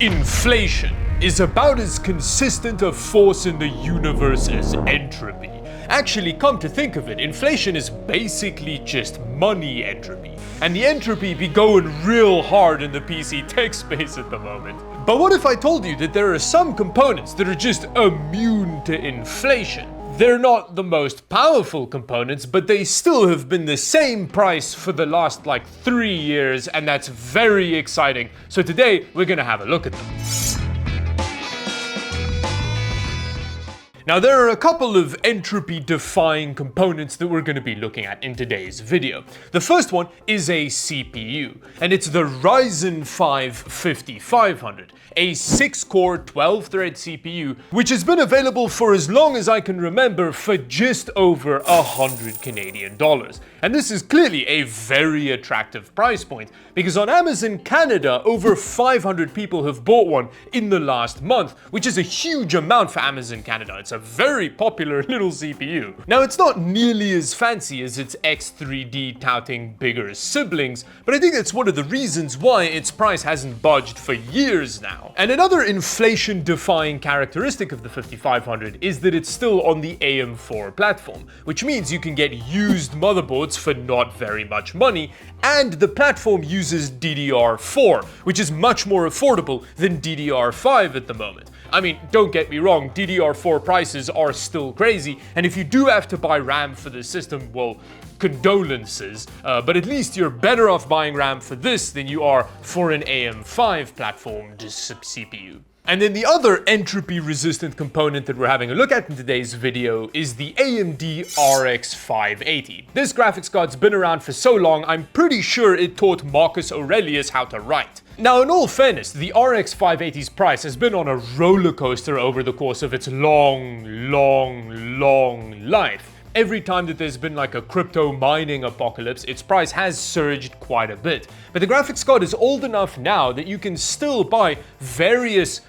Inflation is about as consistent a force in the universe as entropy. Actually, come to think of it, inflation is basically just money entropy. And the entropy be going real hard in the PC tech space at the moment. But what if I told you that there are some components that are just immune to inflation? They're not the most powerful components, but they still have been the same price for the last 3 years, and that's very exciting. So today, we're gonna have a look at them. Now there are a couple of entropy-defying components that we're going to be looking at in today's video. The first one is a CPU, and it's the Ryzen 5 5500, a 6-core 12-thread CPU, which has been available for as long as I can remember for just over 100 Canadian dollars. And this is clearly a very attractive price point, because on Amazon Canada, over 500 people have bought one in the last month, which is a huge amount for Amazon Canada. It's a very popular little CPU. Now, it's not nearly as fancy as its X3D touting bigger siblings, but I think that's one of the reasons why its price hasn't budged for years now. And another inflation-defying characteristic of the 5500 is that it's still on the AM4 platform, which means you can get used motherboards for not very much money, and the platform uses DDR4, which is much more affordable than DDR5 at the moment. I mean, don't get me wrong, DDR4 prices are still crazy, and if you do have to buy RAM for the system, well, condolences, but at least you're better off buying RAM for this than you are for an AM5 platformed CPU. And then the other entropy-resistant component that we're having a look at in today's video is the AMD RX 580. This graphics card's been around for so long, I'm pretty sure it taught Marcus Aurelius how to write. Now, in all fairness, the RX 580's price has been on a roller coaster over the course of its long life. Every time that there's been a crypto mining apocalypse, its price has surged quite a bit. But the graphics card is old enough now that you can still buy various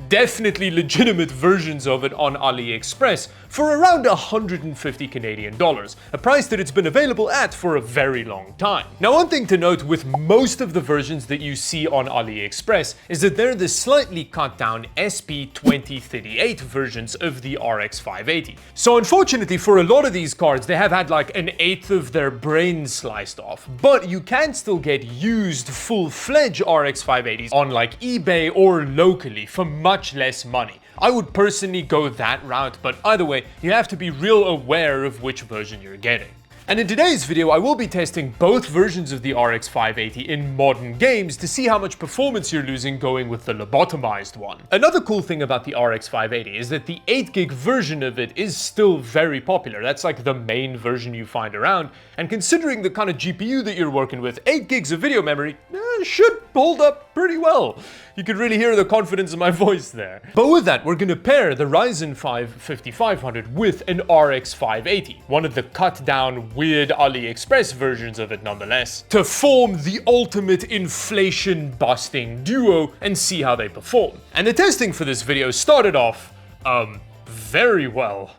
definitely legitimate versions of it on AliExpress for around 150 Canadian dollars, a price that it's been available at for a very long time. Now, one thing to note with most of the versions that you see on AliExpress is that they're the slightly cut down SP2038 versions of the RX 580. So unfortunately for a lot of these cards, they have had an eighth of their brain sliced off, but you can still get used full-fledged RX 580s on eBay or locally for much less money. I would personally go that route, but either way, you have to be real aware of which version you're getting. And in today's video, I will be testing both versions of the RX 580 in modern games to see how much performance you're losing going with the lobotomized one. Another cool thing about the RX 580 is that the 8GB version of it is still very popular. That's the main version you find around, and considering the kind of GPU that you're working with, 8GB of video memory should hold up pretty well. You could really hear the confidence in my voice there. But with that, we're gonna pair the Ryzen 5 5500 with an RX 580, one of the cut down weird AliExpress versions of it nonetheless, to form the ultimate inflation busting duo and see how they perform. And the testing for this video started off, very well.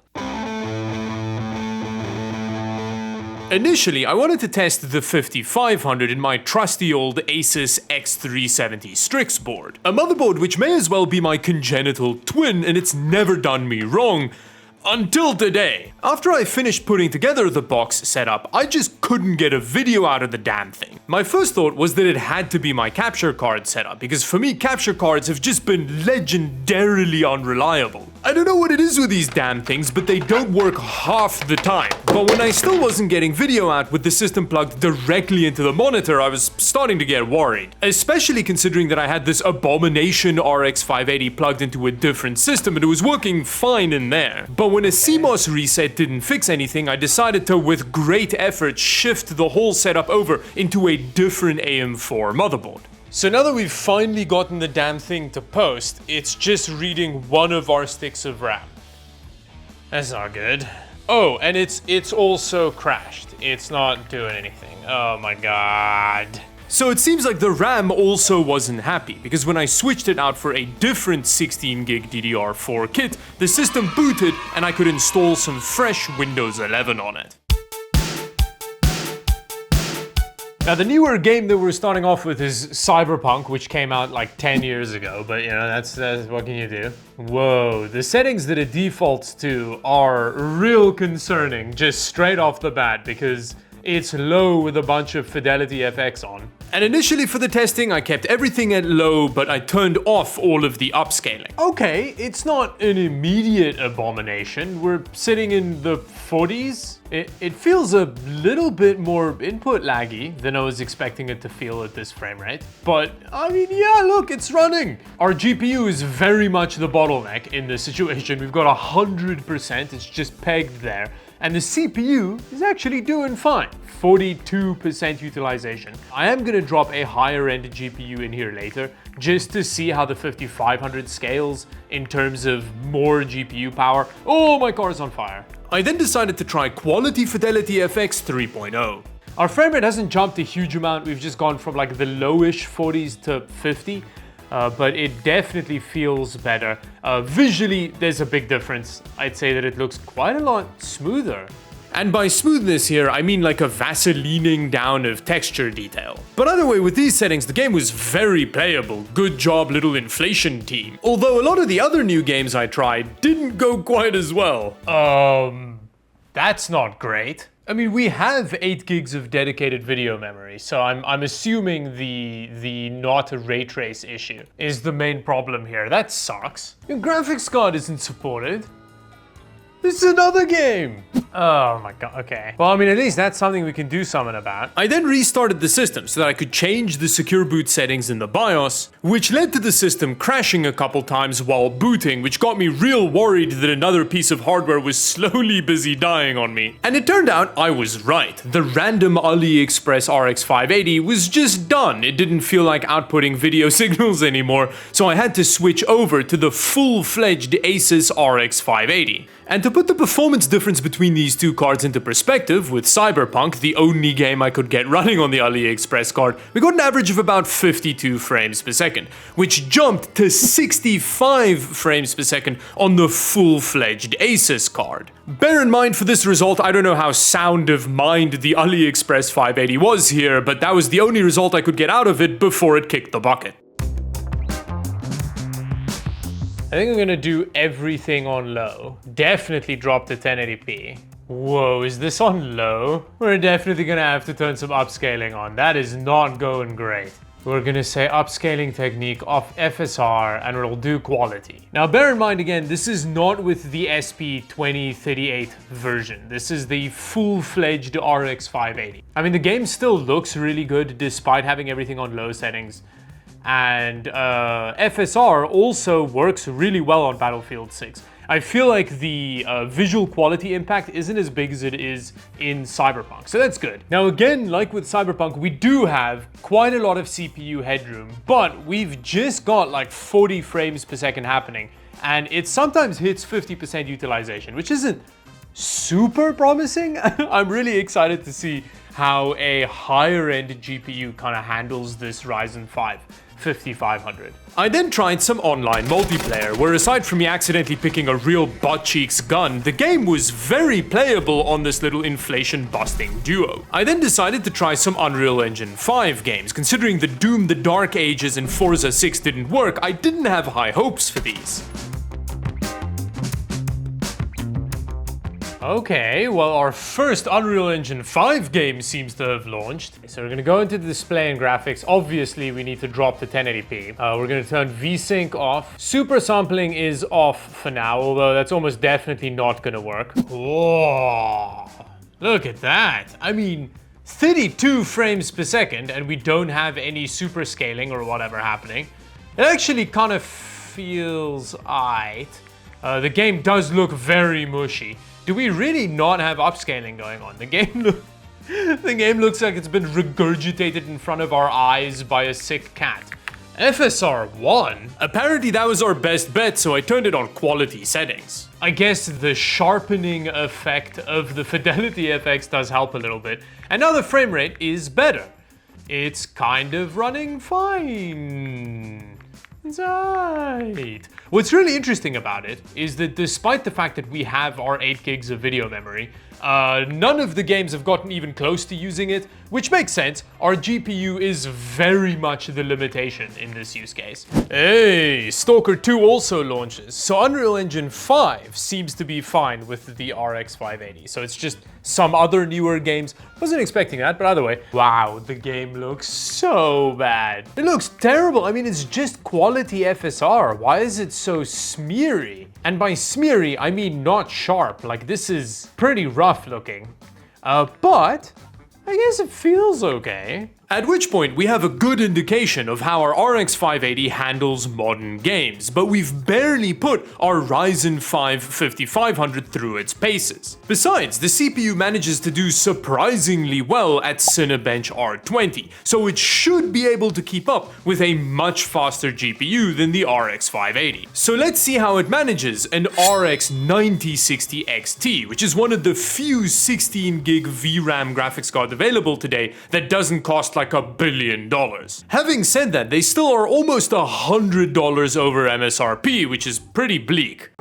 Initially, I wanted to test the 5500 in my trusty old Asus X370 Strix board, a motherboard which may as well be my congenital twin, and it's never done me wrong. Until today. After I finished putting together the box setup, I just couldn't get a video out of the damn thing. My first thought was that it had to be my capture card setup, because for me, capture cards have just been legendarily unreliable. I don't know what it is with these damn things, but they don't work half the time. But when I still wasn't getting video out with the system plugged directly into the monitor, I was starting to get worried. Especially considering that I had this abomination RX 580 plugged into a different system and it was working fine in there. But when a CMOS reset didn't fix anything, I decided to, with great effort, shift the whole setup over into a different AM4 motherboard. So now that we've finally gotten the damn thing to post, it's just reading one of our sticks of RAM. That's not good. Oh, and it's also crashed. It's not doing anything. Oh my god. So it seems like the RAM also wasn't happy, because when I switched it out for a different 16GB DDR4 kit, the system booted and I could install some fresh Windows 11 on it. Now, the newer game that we're starting off with is Cyberpunk, which came out like 10 years ago, but you know, that's what can you do? Whoa, the settings that it defaults to are real concerning just straight off the bat because it's low with a bunch of Fidelity FX on. And initially for the testing, I kept everything at low, but I turned off all of the upscaling. Okay, it's not an immediate abomination. We're sitting in the 40s. It feels a little bit more input laggy than I was expecting it to feel at this frame rate. But I mean, yeah, look, it's running. Our GPU is very much the bottleneck in this situation. We've got 100%, it's just pegged there. And the CPU is actually doing fine. 42% utilization. I am gonna drop a higher end GPU in here later, just to see how the 5500 scales in terms of more GPU power. Oh, my car's on fire. I then decided to try Quality Fidelity FX 3.0. Our frame rate hasn't jumped a huge amount. We've just gone from like the lowish 40s to 50. But it definitely feels better. Visually, there's a big difference. I'd say that it looks quite a lot smoother. And by smoothness here, I mean like a Vaselining down of texture detail. But either way, with these settings, the game was very playable. Good job, little inflation team. Although a lot of the other new games I tried didn't go quite as well. That's not great. I mean, we have 8 gigs of dedicated video memory, so I'm assuming the not a ray trace issue is the main problem here. That sucks. Your graphics card isn't supported. This is another game. Oh my god, okay. Well, I mean, at least that's something we can do something about. I then restarted the system so that I could change the secure boot settings in the BIOS, which led to the system crashing a couple times while booting, which got me real worried that another piece of hardware was slowly busy dying on me. And it turned out I was right. The random AliExpress RX 580 was just done. It didn't feel like outputting video signals anymore, so I had to switch over to the full-fledged Asus RX 580. And to put the performance difference between these two cards into perspective, with Cyberpunk, the only game I could get running on the AliExpress card, we got an average of about 52 frames per second, which jumped to 65 frames per second on the full-fledged Asus card. Bear in mind for this result, I don't know how sound of mind the AliExpress 580 was here, but that was the only result I could get out of it before it kicked the bucket. I think I'm gonna do everything on low. Definitely drop the 1080p. Whoa, is this on low? We're definitely gonna have to turn some upscaling on. That is not going great. We're gonna say upscaling technique off FSR and it'll do quality. Now bear in mind again, this is not with the SP2038 version. This is the full-fledged RX 580. I mean, the game still looks really good despite having everything on low settings. And FSR also works really well on Battlefield 6. I feel like the visual quality impact isn't as big as it is in Cyberpunk, so that's good. Now again, like with Cyberpunk, we do have quite a lot of CPU headroom, but we've just got like 40 frames per second happening, and it sometimes hits 50% utilization, which isn't super promising. I'm really excited to see how a higher end GPU kind of handles this Ryzen 5 5500. I then tried some online multiplayer, where aside from me accidentally picking a real butt-cheeks gun, the game was very playable on this little inflation-busting duo. I then decided to try some Unreal Engine 5 games. Considering the Doom, the Dark Ages, and Forza 6 didn't work, I didn't have high hopes for these. Okay, well, our first Unreal Engine 5 game seems to have launched. So we're gonna go into the display and graphics. Obviously, we need to drop the 1080p. We're gonna turn VSync off. Super sampling is off for now, although that's almost definitely not gonna work. Whoa, look at that. I mean, 32 frames per second, and we don't have any super scaling or whatever happening. It actually kind of feels aight. The game does look very mushy. Do we really not have upscaling going on? The game looks like it's been regurgitated in front of our eyes by a sick cat. FSR 1? Apparently that was our best bet, so I turned it on quality settings. I guess the sharpening effect of the Fidelity FX does help a little bit, and now the frame rate is better. It's kind of running fine. It's alright. What's really interesting about it is that despite the fact that we have our 8 gigs of video memory, None of the games have gotten even close to using it, which makes sense. Our GPU is very much the limitation in this use case. Hey, Stalker 2 also launches. So Unreal Engine 5 seems to be fine with the RX 580. So it's just some other newer games. Wasn't expecting that, but either way, wow, the game looks so bad. It looks terrible. I mean, it's just quality FSR. Why is it so smeary? And by smeary, I mean not sharp. Like, this is pretty rough looking. But I guess it feels okay. At which point we have a good indication of how our RX 580 handles modern games, but we've barely put our Ryzen 5 5500 through its paces. Besides, the CPU manages to do surprisingly well at Cinebench R20, so it should be able to keep up with a much faster GPU than the RX 580. So let's see how it manages an RX 9060 XT, which is one of the few 16 gig VRAM graphics card available today that doesn't cost like $1 billion. Having said that, they still are almost $100 over MSRP, which is pretty bleak.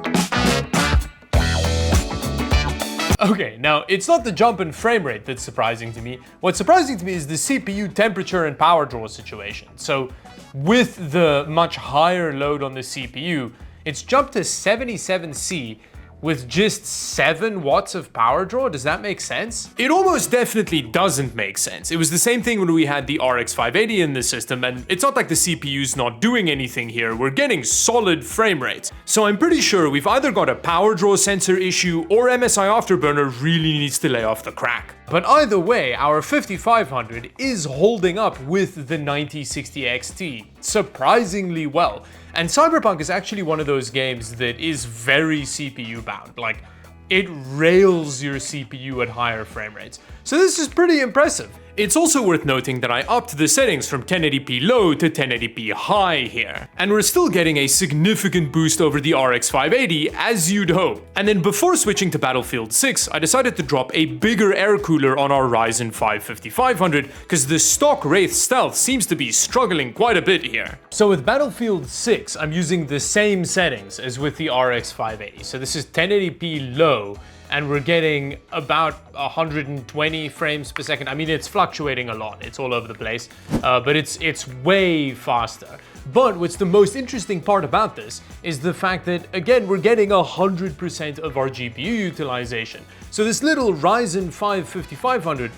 Okay, now it's not the jump in frame rate that's surprising to me. What's surprising to me is the CPU temperature and power draw situation. So with the much higher load on the CPU, it's jumped to 77C with just 7 watts of power draw. Does that make sense? It almost definitely doesn't make sense. It was the same thing when we had the RX 580 in the system, and it's not like the CPU's not doing anything here. We're getting solid frame rates. So I'm pretty sure we've either got a power draw sensor issue or MSI Afterburner really needs to lay off the crack. But either way, our 5500 is holding up with the 9060 XT surprisingly well. And Cyberpunk is actually one of those games that is very CPU bound. Like, it rails your CPU at higher frame rates. So this is pretty impressive. It's also worth noting that I upped the settings from 1080p low to 1080p high here. And we're still getting a significant boost over the RX 580, as you'd hope. And then before switching to Battlefield 6, I decided to drop a bigger air cooler on our Ryzen 5 5500, because the stock Wraith Stealth seems to be struggling quite a bit here. So with Battlefield 6, I'm using the same settings as with the RX 580. So this is 1080p low, and we're getting about 120 frames per second. I mean, it's fluctuating a lot. It's all over the place, but it's way faster. But what's the most interesting part about this is the fact that, again, we're getting 100% of our GPU utilization. So this little Ryzen 5 5500,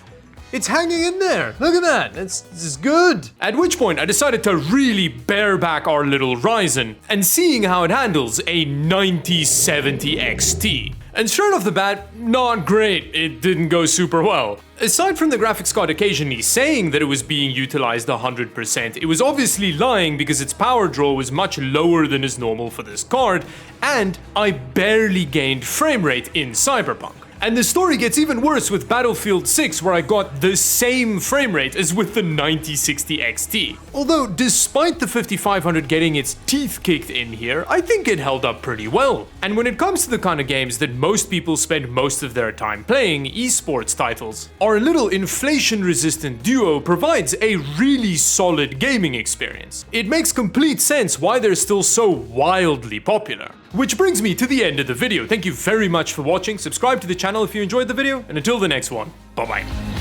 it's hanging in there. Look at that. This is good. At which point I decided to really bear back our little Ryzen and seeing how it handles a 9070 XT. And straight off the bat, not great. It didn't go super well. Aside from the graphics card occasionally saying that it was being utilized 100%, it was obviously lying because its power draw was much lower than is normal for this card, and I barely gained frame rate in Cyberpunk. And the story gets even worse with Battlefield 6, where I got the same frame rate as with the 9060 XT. Although, despite the 5500 getting its teeth kicked in here, I think it held up pretty well. And when it comes to the kind of games that most people spend most of their time playing, esports titles, our little inflation-resistant duo provides a really solid gaming experience. It makes complete sense why they're still so wildly popular. Which brings me to the end of the video. Thank you very much for watching. Subscribe to the channel if you enjoyed the video, and until the next one, bye bye.